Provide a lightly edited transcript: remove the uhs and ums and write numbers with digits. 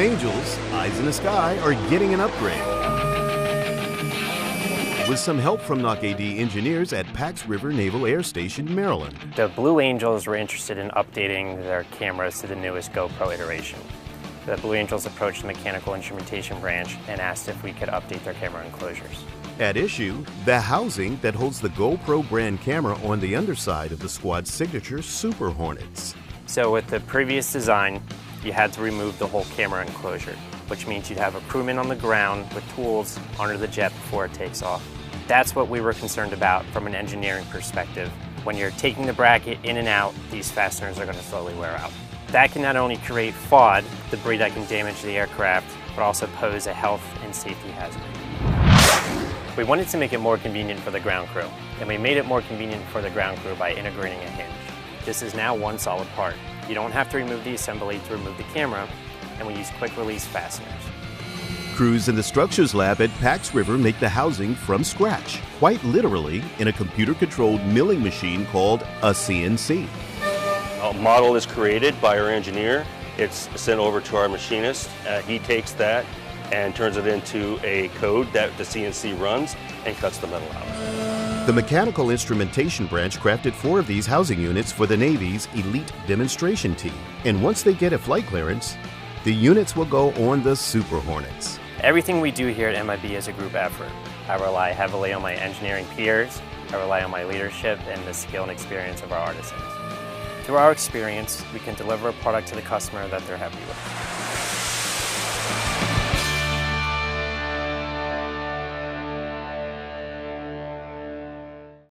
Angels, eyes in the sky, are getting an upgrade. With some help from NOC AD engineers at Pax River Naval Air Station, Maryland. The Blue Angels were interested in updating their cameras to the newest GoPro iteration. The Blue Angels approached the mechanical instrumentation branch and asked if we could update their camera enclosures. At issue, the housing that holds the GoPro brand camera on the underside of the squad's signature Super Hornets. So with the previous design, you had to remove the whole camera enclosure, which means you'd have a crewman on the ground with tools under the jet before it takes off. That's what we were concerned about from an engineering perspective. When you're taking the bracket in and out, these fasteners are going to slowly wear out. That can not only create FOD, debris that can damage the aircraft, but also pose a health and safety hazard. We wanted to make it more convenient for the ground crew, and we made it more convenient for the ground crew by integrating a hinge. This is now one solid part. You don't have to remove the assembly to remove the camera, and we use quick release fasteners. Crews in the structures lab at Pax River make the housing from scratch, quite literally in a computer-controlled milling machine called a CNC. A model is created by our engineer. It's sent over to our machinist. He takes that and turns it into a code that the CNC runs and cuts the metal out. The mechanical instrumentation branch crafted 4 of these housing units for the Navy's elite demonstration team. And once they get a flight clearance, the units will go on the Super Hornets. Everything we do here at MIB is a group effort. I rely heavily on my engineering peers, I rely on my leadership, and the skill and experience of our artisans. Through our experience, we can deliver a product to the customer that they're happy with.